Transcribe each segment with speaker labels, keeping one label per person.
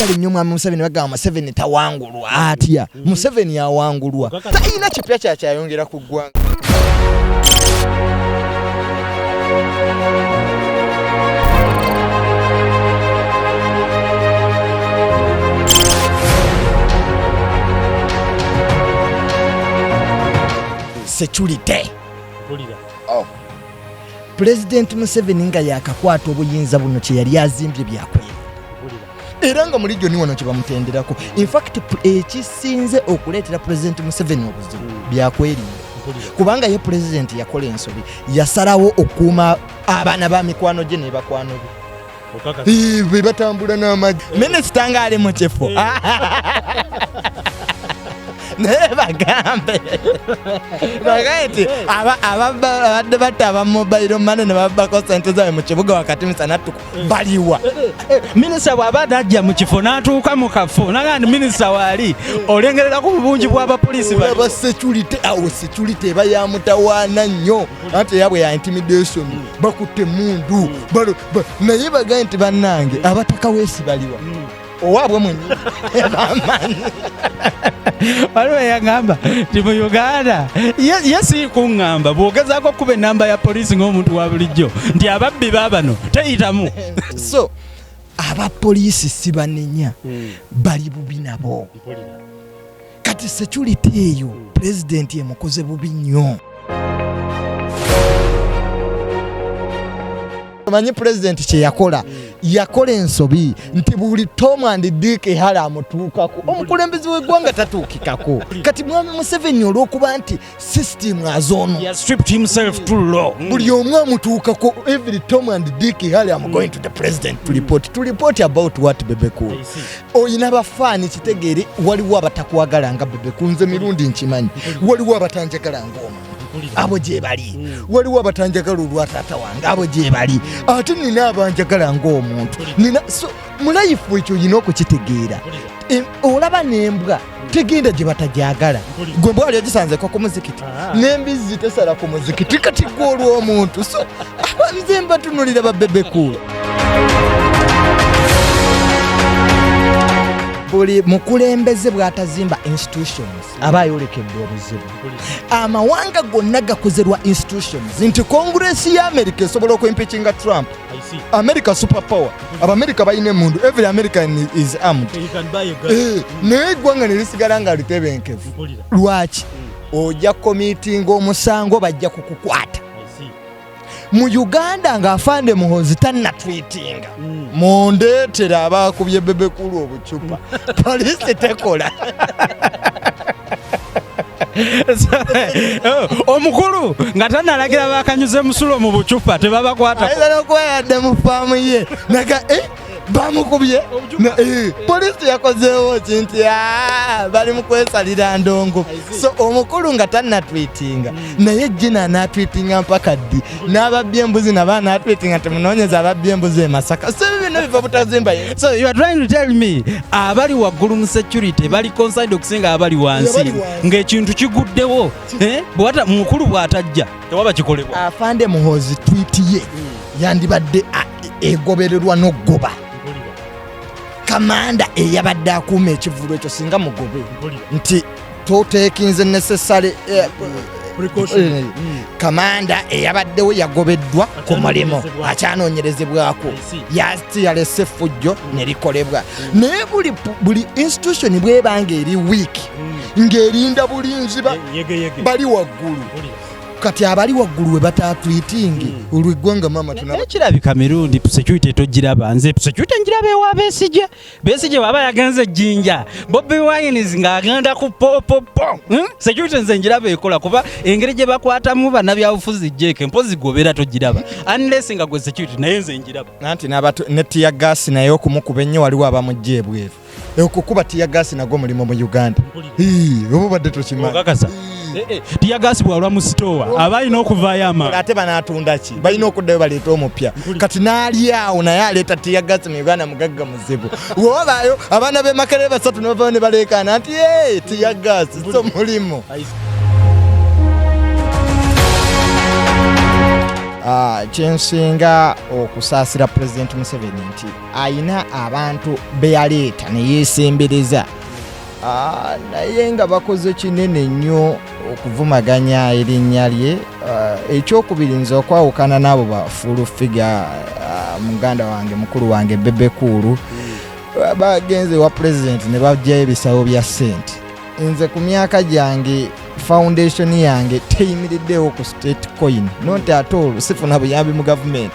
Speaker 1: kale nnyo mwami Museveni bagamba Museveni tawangulwa atya Museveni yawangulwa talina kipya kyayongera ku ggwanga. Security. Oh. President Museveni nga yakakwata obuyinza buno kye yali azimbye byakwera. Era nga muri joni wano kibamutenderako. In fact ekisinze okuleetera President Museveni obuzibu byakwerinda. Kubanga ye president yakola ensobi yasalawo okuuma abaana ba mikwano gye ne bakwano be. Be batambula n'amagye. Minisita ng'ali mu kifo. Bagambe bagaiti abadde batta mobile money ne babako sente zaabwe mu kibuga wakati misana baliwa.
Speaker 2: Minisita bw'abadde ajja mu kifo n'atuuka mu kafo nagandi minisita waali olengerera ku bungi bw'abapoliisi
Speaker 1: aba security awo security eba yamutawaana nnyo ate yabwe ya intimidation bakutte mundu naye bagaye nti bannange abataka weesi baliwa owabwe mwenye
Speaker 2: waliwo yagamba nti mu Uganda yesi kuŋŋamba bw'ogezaako kuba enamba ya poliisi ng'omuntu wa bulijjo nti ababbi baabano teyitamu.
Speaker 1: So abapoliisi si banenya bali bubi nabo kati security eyo president yemukoze bubi nnyo. Manyi president kye yakola ensobi nti buli Tom and Dick hala amutuukako omukulembeze w'eggwanga tatuukikako. Kati mwami Museveni olw'okuba nti system azono
Speaker 2: he has stripped himself too low.
Speaker 1: Buli omu amutuukako every Tom and Dick hala I'm going to the president to report about what Bebeku. Oyina bafaani kitegeere waliwo abatakwagala nga Bebeku nze mirundi nkimanyi waliwo abatanjagala ng'omu abo gye bali waliwo abatanjagala olwataata wange abo gye bali ate nina abanjagala ng'omuntu nina so mulayifu ekyo olina okukitegeera. Olaba n'embwa tegenda gye batajagala gwe embwa wali ogisanzeko ku muzikiti n'embizzi tesala ku muzikiti kati gwe olw'omuntu so nze mbatunulira babbebekulu. Buli mukulembeze bw'atazimba institutions aba ayolekedde obuzibu. Amawanga gonna gakozerwa institutions nti Congress ya America esobola okwimpeachinga Trump. America superpower. Abamerika bayine mundu every American is armed. Naye eggwanga ne lisigala nga litebenkevu. Lwaki? Ojja committing omusango bajja kukukwata. Mu Uganda ng'afande Muhoozi tannatweetinga mundeetera abaakubye Bebekulu obucupa poliisi tekola.
Speaker 2: Omukulu nga tannalagira bakanyuze musulo mu bucupa tebabakwata.
Speaker 1: Ayinza n'okweyadde mu faamu ye naga bamukubye poliisi yakozeewo kinti bali mu kwesalira ndongo. So omukulu nga tannatweetinga naye jina anatweetinga mpaka ddi n'ababbi embuzi naba anatweetinga temunoonyeza ababbi embuzi e Masaka. So bino biva butazimba.
Speaker 2: So you are trying to tell me abali waggulu mu security bali concerned okusinga abali wansi ng'ekintu kiguddewo bwata mukulu bw'atajja tewaba kikolebwa.
Speaker 1: Afande Muhoozi tweet ye yandibadde egobererwa n'oggoba kamanda eyabadde akuuma ekivulu ekyo singa mugobe nti toteekinze necessary precaution. Kamanda eyabaddewo yagobeddwa ku mulimu akyanoonyerezebwako yalese effujjo ne likolebwa. Naye buli institution bw'ebanga eri weak ng'erinda bulinzi bali waggulu kati abali waggulu we batatweetingi olw'eggwanga mama tunaba
Speaker 2: kirabika mirundi security togiraba nze security njirabe ewa Besigye baba yagenze Jinja Bobi Wine ng'agenda ku popopo security nze njirabe ekola kuba engeri gye bakwatamu bannabyabufuzi jeke mpozi gobera togiraba unless nga gwe security naye nze njiraba
Speaker 1: nanti n'abato ne tear gas naye okumukuba ennyo waliwo abamujje ebweru okukuba tear gas nagwo mulimo mu Uganda obo badde tokimanyi
Speaker 2: tear gas bwalwa mu store abalina okuvaayo ama
Speaker 1: ate banatunda ki balina okuddayo baleeta omupya kati n'ali awo naye aleeta tear gas mu Uganda mugagga muzibu woobaayo abaana b'e Makerere basatu ne bavaayo ne baleekaana nti tear gas so mulimo. kyensinga okusaasira President Museveni nti ayina abantu beyaleeta ne yeesembereza naye nga bakoze kinene nnyo okuvumaganya erinnya lye. Ekyokubiri nze okwawukana n'abo ba full figure muganda wange mukulu wange Bebe Cool bagenze wa president ne bajjayo ebisawo bya ssente. Nze ku myaka gyange foundation yange teyimiriddewo ku state coin not at all, sifuna buyambi mu government,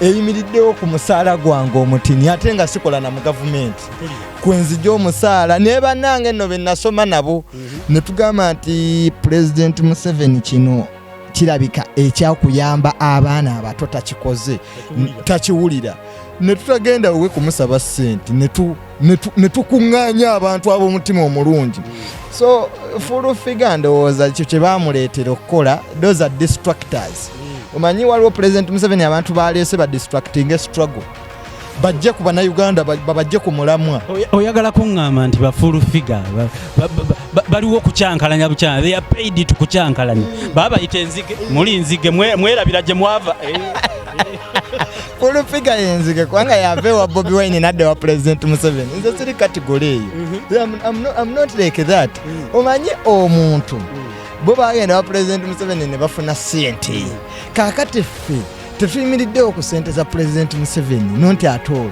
Speaker 1: eyimiriddewo ku musaala gwange omutini ate nga sikola na mu government kwenzija omusaala ne bannange nno be nasoma nabo ne tugamba nti President Museveni kino kirabika ekyakuyamba abaana abato takikoze takiwulira ne tutagenda we kumusaba ssente ne tukuŋŋaanya abantu ab'omutima omulungi. So full figure ndowooza kyo kye baamuleetera okukola, those are distractors. Omanyi waliwo President Museveni abantu baleese ba distracting struggle bajje ku bannayuganda babajje ku mulamwa.
Speaker 2: Oyagala kuŋŋamba nti ba full figure baliwo kucyankalanya bukyana, they are paid to kucyankalanya, baba bayita enzige, muli nzige mwerabira gye mwava.
Speaker 1: Full figure yenzige kwanga yavewa Bobi Wine nadde wa President Museveni, nze siri category eyo. I'm not like that. Omanyi omuntu bo bagenda wa President Museveni ne bafuna ssente, kaakati ffe tetuyimiriddewo ku ssente za President Museveni not at all.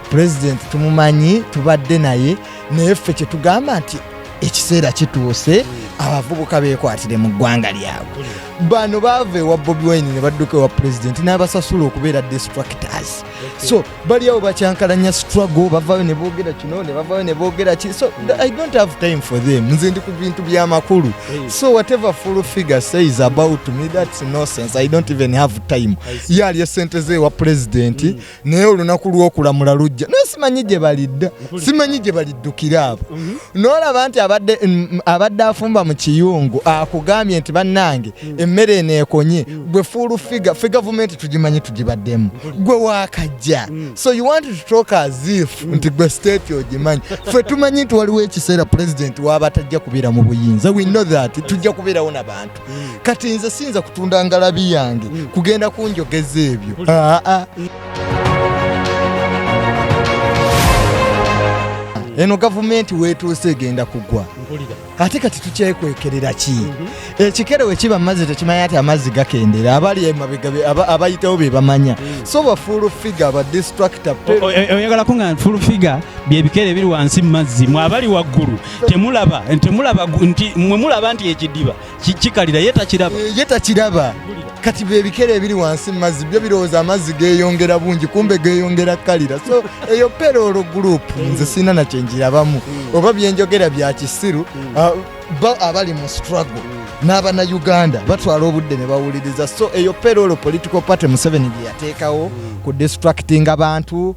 Speaker 1: President tumumanyi, tubadde naye, naye ffe kye tugamba nti ekiseera kituuse abavubuka beekwatire mu ggwanga lyabwe. Bano baave wa Bobi Wine ne badduka wa president n'abasasula okubeera distractors. So bali awo bakyankalanya struggle, bavaayo ne boogera kino ne bavaayo ne boogera ki. So I don't have time for them. Nze ndi ku bintu by'amakulu. So whatever full figure says about me, that's nonsense. I don't even have time. Yali esente ze wa president naye olunaku lw'okulamula lujja simanyi gye balidda, simanyi gye baliddukira abo. N'olaba nti abadde afumba mu kiyungu akugambye nti bannange emmere eneekonye, gwe full figure fe government tugimanyi tugibaddemu, gwe waakajja. So you want to talk as if nti gwe state ogimanyi. Fe tumanyi nti waliwo ekiseera president waba tajja kubeera mu buyinza, we know that tujja kubeerawo n'abantu. Kati nze siyinza kutunda ngalabi yange kugenda kunjogeza ebyo. Eno government wetuuse egenda kugwa. Ate kati tukyekwekerera ki? Ekikere we kiba mazzi tekimanya ati amazzi gakendera, abali emabega abayitawo be bamanya. So ba full figure ba distractor.
Speaker 2: Oyagala kunga full figure bye bikere biri wansi mazzi, mwe abali waggulu temulaba nti mwe mulaba nti ekidiba kikalira yeta kiraba. Kati be bikere biri wansi mazzi byo birowooza amazzi geeyongera bungi, kumbe geeyongera kalira. So eyo payroll group nze sina na kyenjirabamu oba byenjogera bya kisiru. Abali mu struggle n'abana Uganda batwala obudde ne bawuliriza. So eyo payroll political party Museveni gye yateekawo ku distracting abantu,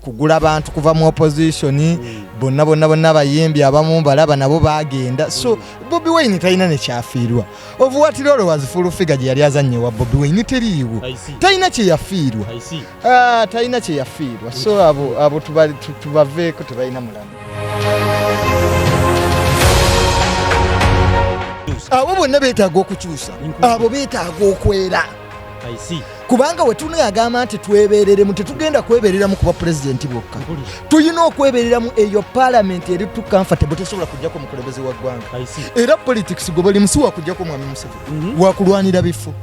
Speaker 2: kugula abantu kuva mu opposition, bonna bayimbi abamu balaba nabo bagenda. So Bobi Wine talina ne kyafiirwa. Of what role was full figure gye yali azannye wa Bobi Wine teriiwo, talina kye yafiirwa. Talina kye yafiirwa. So abo tubaveeko tebalina mulamu. Abo bonna beetaaga okukyusa, abo beetaaga okwera. Kubanga we tunayagamba nti twebereremu, tetugenda kwebereramu kuba pulezidenti bokka. Tuyina okwebereramu eyo parliament eri tu comfortable tesobola kujjako mukulembeze wa ggwanga. Era politics gobali musi wa kujjako mwami Museveni wakulwanira bifo.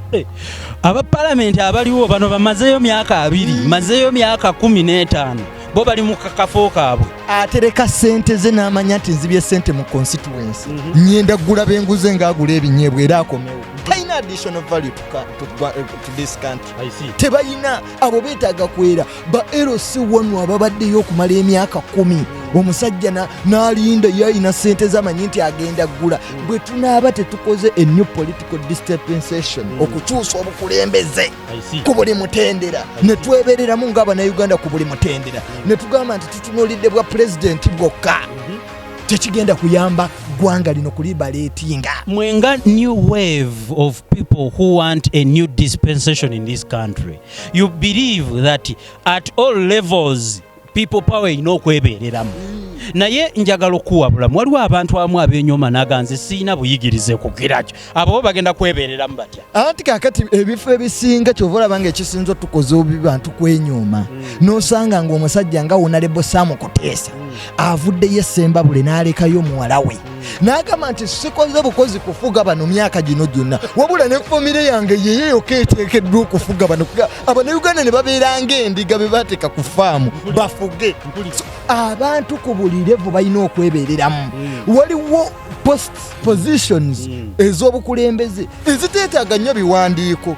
Speaker 2: Aba parliament abaliwo bano bamazeyo myaka 2, mazeyo myaka 15. Bo bali mu kakafo kaabwe. Atereka ssente ze n'amanya nti nzibye ssente mu constituency. Nyenda gula benguze ng'agula ebinyeebwa era akomewo. Tayina additional value to this country. Tebayina, abo beetaaga kwera. Ba LC1 ababaddeyo okumala emyaka 10. Omusajja n'alinda yayina ssente z'amanyi nti agenda gula. Bwe tunaaba tetukoze a new political dispensation okukyusa obukulembeze ku buli mutendera, ne twebereramu ng'Abannayuganda ku buli mutendera, ne tugamba nti tutunuulidde bwa pulezidenti bwokka, tekigenda kuyamba ggwanga lino kulibaleetinga. Mwenga new wave of people who want a new dispensation in this country, you believe that at all levels people power ino okwebereramu. naye njagala okuwabulamu waliwo abantu abamu abenyoma naganze siina buyigirize kugirakyo abo bagenda kwebereramu batya
Speaker 1: anti kakati ebifo ebisinga kyova olabanga ekisinza otukoze obi bantu kwenyoma nosanga ng'omusajja nga Honorable Sam Kuteesa avuddeyo Sembabule n'alekayo muwala we n'agamba nti sikoze bukozi kufuga bano myaka gino gyonna wabula ne famire yange yeyeyoka eteekeddwa okufuga bano Abanayuganda ne babeera ng'endiga be bateeka ku faamu bafuge. Abantu ku buli level balina okwebereramu. Waliwo positions ez'obukulembeze eziteetaaga nnyo biwandiiko.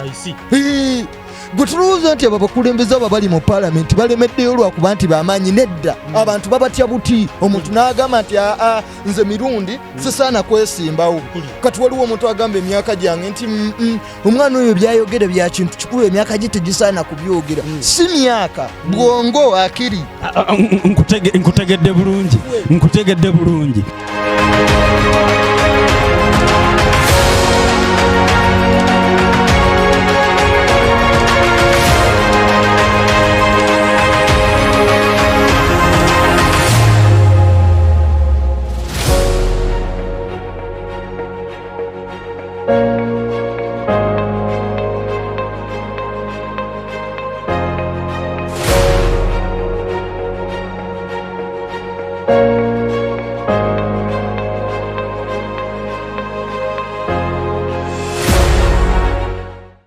Speaker 1: Gutuluza nti abakulembeze abo bali mu parliament balemeddeyo lwakuba nti bamaanyi nedda abantu babatya buti omuntu n'agamba nti nze mirundi sisaana kwesimbawo kati waliwo omuntu agamba emyaka gyange nti omwana oyo byayogera bya kintu kikulu emyaka gye tegisaana kubyogera si myaka bwongo akiri
Speaker 2: nkutegedde bulungi